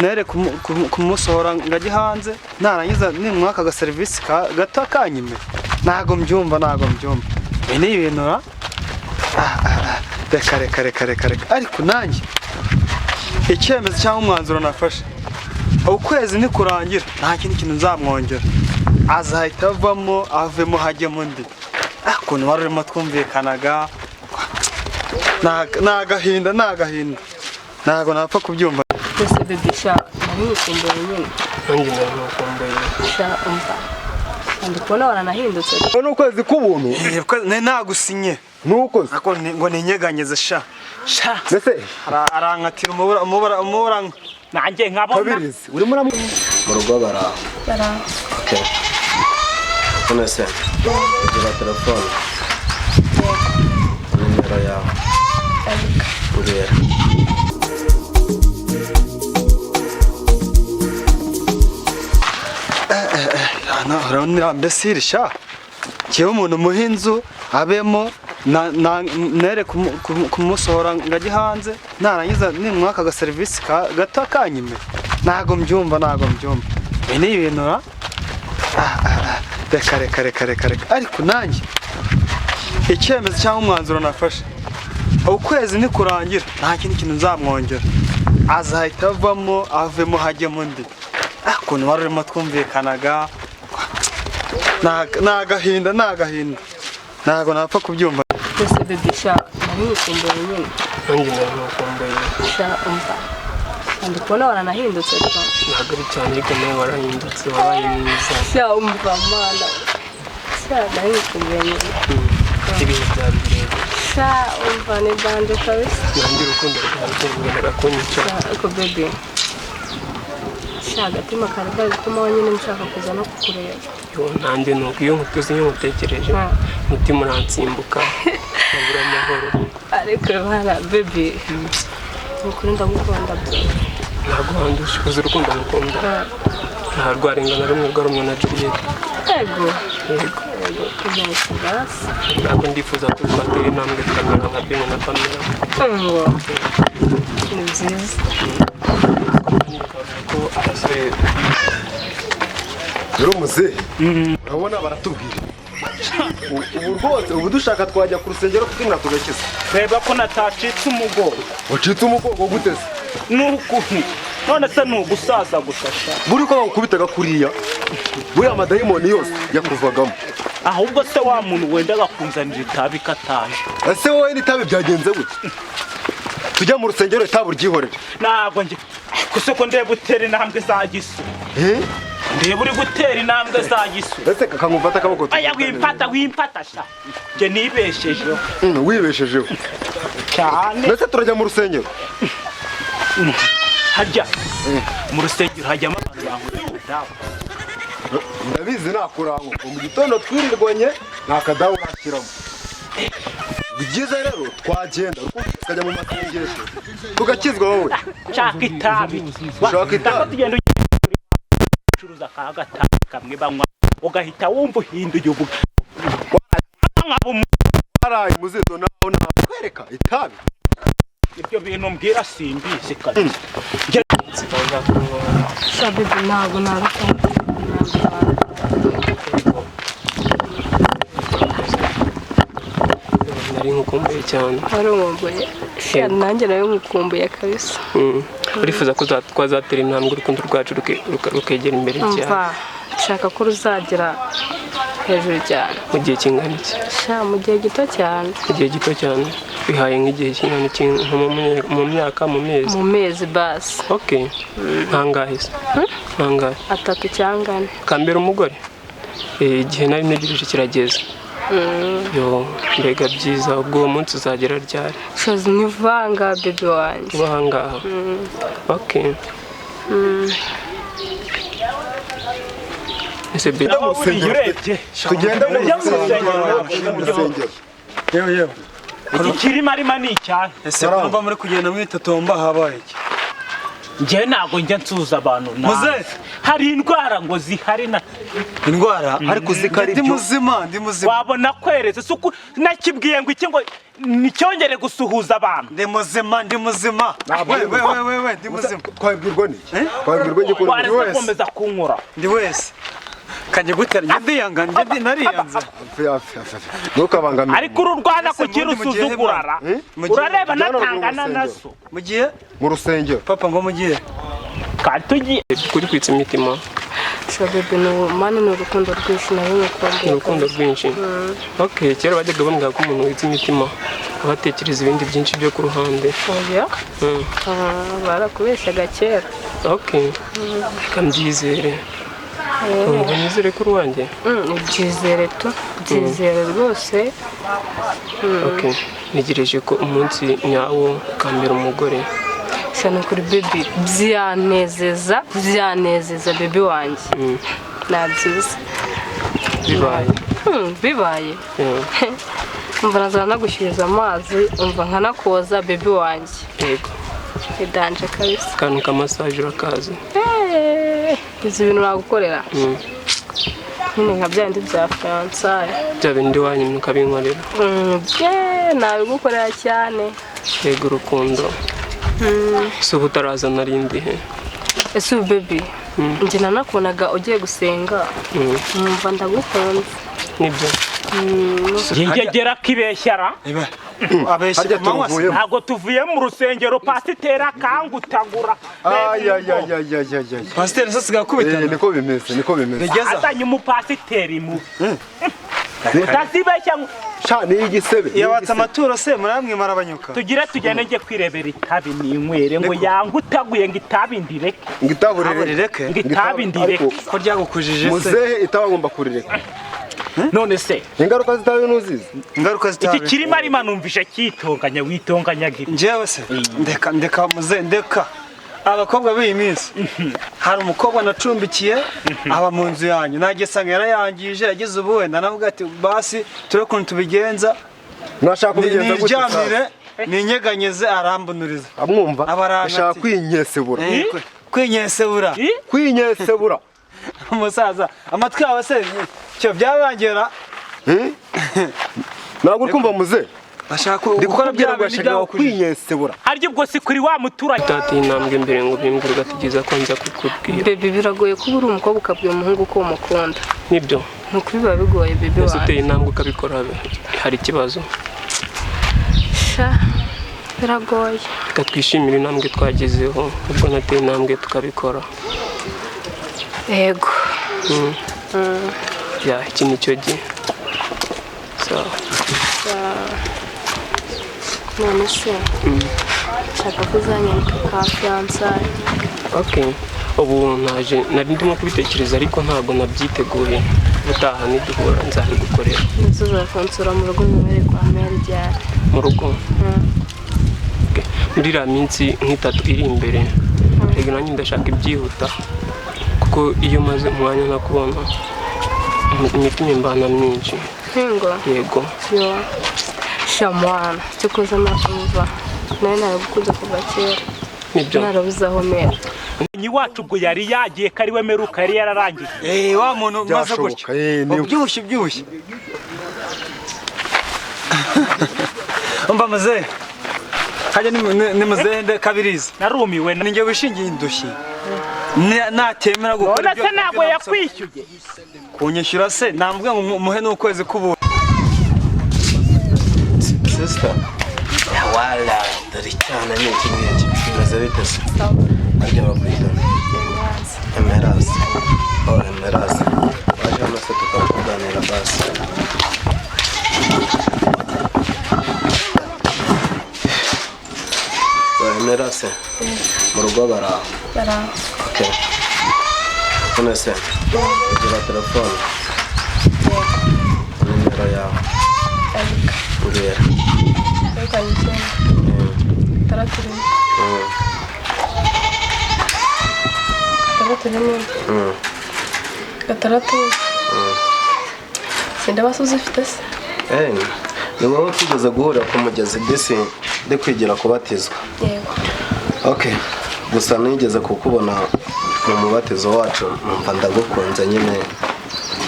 nere kumusohora ngajye hanze narangiza nimwaka ga service gato kanyime nago mbyumva ni ibintu reka ariko nanjye icyemezo cyangwa umwanzuro nafashe ukwezi ni kurangira nta kintu nzamwongera azahita avemo hajyemo ndi ukuntu wari urimo twumvikanaga nagahinda ntago napfa kubyumva ese bebe sha nari ngukumbuye nyine nanjye nari ngukumbuye sha umva ndi kubona waranahindutse n'ukwezi k'ubuntu nagusinye n'ukoze ngo ninyeganyeze sha mbese arankatira umubura nanjye nkabona kabirizi urimo mu rugo baraho okay none se ugira telefone nimero yawe urera urabona mbese sha kiba umuntu muhinzu abemo nere kumusohora ngajye hanze narangiza nimwaka ga service gato kanyime nago mbyumva ni ibintu reka ariko nanjye icyemezo cyangwa umwanzuro nafashe ukwezi ni kurangira nta kintu nzamwongera azahita avemo hajyemo ndi ukuntu wari urimo twumvikanaga nagahinda ntago napfa kubyumva ese bebe sha nari ngukumbuye nyine nanjye nari ngukumbuye sha umva ndi kubona waranahindutse ntabwo ari cyane ariko nawe warahindutse wabaye mwiza sha umva mana sha nari ngukumbuye nyine ibintu byawe birebire sha umva ni bande kabisa nanjye urukundo rwawe rwongera kunyica ariko bebe sha agatima kari kari gutuma wenyine nshaka kuza no kukureba nanjye nuko iyo nkutuzi iyo nkutekereje umutima uransimbuka nkabura amahoro ariko bana bebe ukuri ndagukunda ntabwo wandusha uzi urukundo mukunda nta rwarengana rumwe rwa rumwe na Juliet yego kubyakirasi ntabwo ndifuza ko twatera intambwe tukamera nka Bino na Pamela ni byiza ko abasore rero muzehe urabona baratubwira ubu rwose ubu dushaka twajya ku rusengero kuko tugakiza reba ko natacitse umugongo wacitse umugongo guteze n'ukuntu none se nugusaza gusasha buri ko bagukubitaga kuriya buriya amadayimoni yose yakuvagamo ahubwo se wa muntu wendaga kunzanira itabi kataje ese wowe n'itabi byagenze gute tujya mu rusengero itabu ryihorere ntabwo njye kuse ko ndeba utera intambwe za gisu ndeba uri gutera intambwe za gisu ese kakangufata akaboko aya wimpata sha njye nibeshejeho wibeshejeho cyane ndetse turajya mu rusengero hajya mu rusengero hajyamo abantu banguye ndabizi nakurango mu gitondo twirirwanye nta kadawu nashyiramo byiza rero twagenda tukajya mu masengesho tugakizwa wowe shaka itabi tugenda ucuruza akagatabi kamwe banywa ugahita wumva uhinduye ubu waraye muzizo naho nakwereka itabi ibyo bintu mbwira simbizi kabisa Shabibi ntabwo narukunda nari ngukumbuye cyane wari umumbuye nanjye nawe ngukumbuye kabisa urifuza ko twazatera intambwe urukundo rwacu rukegera imbere cyane nshaka ko ruzagera hejuru cyane mu gihe kingana iki mu gihe gito cyane bihaye nk'igihe kingana iki mu myaka mu mezi basi okay ntangahe se ntangahe 3 cyangwa 4 kambere umugore igihe nari ntegereje kirageze yo mbega byiza ubwo uwo munsi uzagera ryari shozi nivanga bebe wanjye wanga okay ese bebe tugenda mu rusengero yewe iki kirima arima ni icyahe ese kumva muri kugenda mwitotomba habaye iki njye ntabwo njya nsuza abantu Muze. hari indwara ngo zihari na indwara ariko uzikari ndi muzima wabona kwereza suku nakibwiye ngo iki ngo nicyongere gusuhuza abantu ndi muzima we ndi muzima twabwirwa n'iki twabwirwa n'iki kuri waretse gukomeza kunkora ndi wese kanje gutera ndiyanga ndi nariyanze ntukabangamire ariko ururwana kugira usuzugurara urareba natangana nazo mugiye mu rusengero papa ngo mugiye kandi tugiye kuri kwitsa imitima bebe mani ni urukundo rwinshi nawe ni urukundo rwinshi okay kera bajyaga bambwira ko umuntu witsa imitima abatekereza ibindi byinshi byo ku ruhande oya barakubeshyaga kera okay reka mbyizere ngo nizere ko uruwanjye byizere tu byizere rwose okay ntegereje ko umunsi nyawo ukambera umugore cyane kuri baby byanezeza baby wanjye nabyiza bibaye umva nazana nagushyiriza amazi umva nkanakoza baby wanjye yego idanje kabisa akantu k'amasaje urakazi izi bintu nagukorera nyine nka bya bindi bya fiyansaye bya bindi wanyu ukabinkorera nabigukorera cyane yego urukundo si ubu utaraza narindi he ese ubu baby njye nanakubonaga ugiye gusenga numva ndagukunze nibyo yingegera kibeshyara abeshya ntabwo tuvuye mu rusengero pasiteri akangutagura pasiteri sasa gakubita niko bimeze azanye umupasiteri mu utazibeshya ni igisebe yabatse amaturo se muramwimara abanyuka tugire tugende njye kwirebera itabi ninywere ngo yangutaguye ngo itabi ndireke ngo itaburireke ngo itabi ndireke ko ryagukujije se muzehe itagomba kurireka none se ingaruka zitabi nuzizi ingaruka zitabi iki kirimo arima numvishe kitonganya witonganya gito njyewe se ndeka muze ndeka abakobwa b'iyi minsi hari umukobwa nacumbikiye aba mu nzu yanyu nagesanga yarayangije yageze ubu wenda navuga ati basi ture kuntu tubigenza mwashaka kubigenza gute niryamire ninyeganyeze arambunuriza amwumva ashaka kwinyesebura umusaza amatwi yawe se cyo byarangera ntabwo uri kumva muze ashaka gukora byarashaka kwinyesebura aryo ubwo si kuri wa muturage utateye intambwe imbere ngo bimbwire ugategereza ko nza kukubwira baby biragoye kuba uri umukobwa ukabwira umuhungu ko umukunda nibyo nuko biba bigoye baby ese uteye intambwe ukabikora hari ikibazo biragoye reka twishimire intambwe twagezeho ubwo nateye intambwe tukabikora yego iki ni cyo gihe sawa none se nshaka kuzanyereka kwa fiyansaye okay ubu nari ndimo kubitekereza ariko ntabwo nabyiteguye ubutaha niduhura nzabigukorera nizo uzakonsora mu rugo nyuma kwa meri ryari mu rugo muri iriya minsi nk'itatu iri imbere rero nanjye ndashaka ibyihuta kuko iyo maze umwanya nakubona imitima imbana myinshi yego shamwana cyo kuza nakumva nawe naragukunze kuva kera nibyo narabuze aho mera ni wacu ubwo yari yagiye kari we meruka yari yararangije wa muntu maze gutyo ubyibushye umva muze hajya ni muze kabirizi narumiwe ninjye wishingiye indushyi natemera gukora ibyo none se ntabwo yakwishyuye kunyishyura se namubwiye ngo umuhe n'ukwezi k'ubu sister wala dore cyane ni iki ngiki bimaze bite se ajya bakwita emerasi waje hano se tukakuganira basi emerasi mu rugo baraho okay none se ugira telefone nimero yawe mbwira gatandatu sinde basuze ufite se ni wowe tugeze guhurira ku mugezi bisi ndi kwigira kubatizwa yego okay gusa nigeze kukubona mu mubatizo wacu numva ndagukunze nyine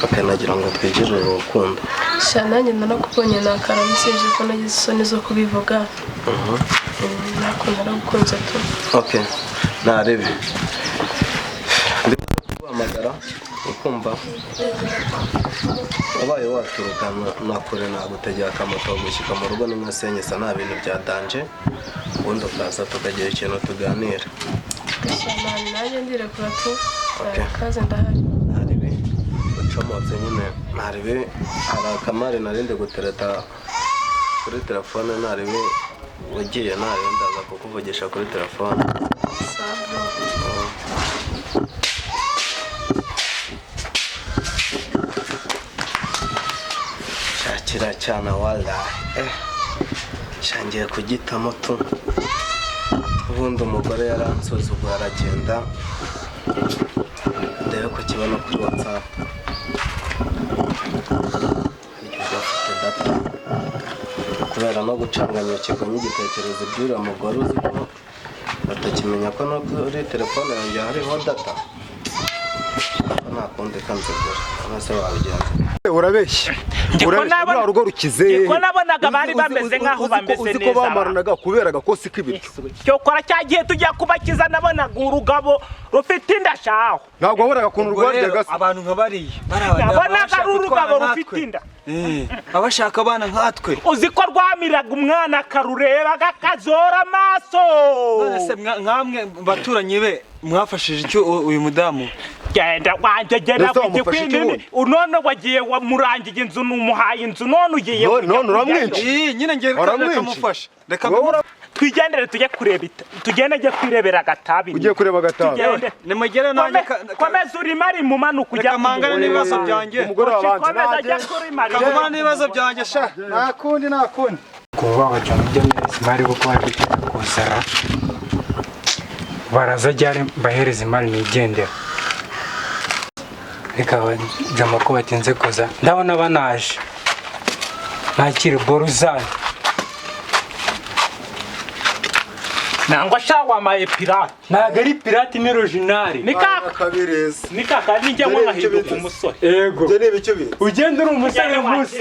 bakanagira ngo twigirire urukundo. sha nanjye narakubonye nakaramusije ko nagize isoni zo kubivuga. Nakunda nagukunze tu. Okay, narebe guhamagara ukumva wabaye waturuka nakure nagutegera akamoto gushyika mu rugo n'inasenyesa nta bintu bya danje ubundi ukaza tukagira ikintu tuganira. Nanjye ndirekura tu. Okay. Kaze ndahari. Narebe ucomotse nyine narebe hari akamari narinde gutereta kuri telefone narebe ugiye narebe ndaza kukuvugisha kuri telefone. Shakira cyane wala shangiye kugitamo tu ubundi umugore yaransuzugura aragenda ndebe ko kibona kuri WhatsApp afite data kubera no gucanganya ikigo n'igitekerezo by'uriya mugore uzi ko batakimenya ko no kuri telefone yanjye hariho data nta kundi kanzegura amase wabigenza. Urabeshya urabeshya urugo rukize ko nabonaga bari bameze nkaho bameze neza uzi ko bamaranaga kubera agakosi k'ibiryo cyo kora cyagiye tujya kubakiza nabonaga urugabo rufite inda shaho ntabwo wabonaga kuntu rwarya gasa abantu nk'abariye nabonaga ari urugabo rufite inda abashaka abana nkatwe uzi ko rwamiraga umwana akarureba gakazora amaso. none se mwamwe baturanye be mwafashije icyo uyu mudamu genda wangegera kujye kwinini none wagiye wamurangiye inzu numuhaye inzu none ugiye none uramwinshi nyine ngiye kamufasha reka twigendere tujye kureba tugende kwirebera agatabi ugiye kureba agatabi nimugere nanjye komeza urimo ari mu manuka ujya kamangana n'ibibazo byanjye umugore wabanze kamangana n'ibibazo byanjye sha nakundi kuba abajama byo neza bari gukora kuzara baraza ryari bahereza imari nigendera bikaba jama ko batinze kuza ndabona banaje nakire boruzani nangwa shawa ma pirate ntago ari pirate ni original ni kaka ninjye mwahinduka umusore yego byo ni ibicyo biri ugenda uri umusore munsi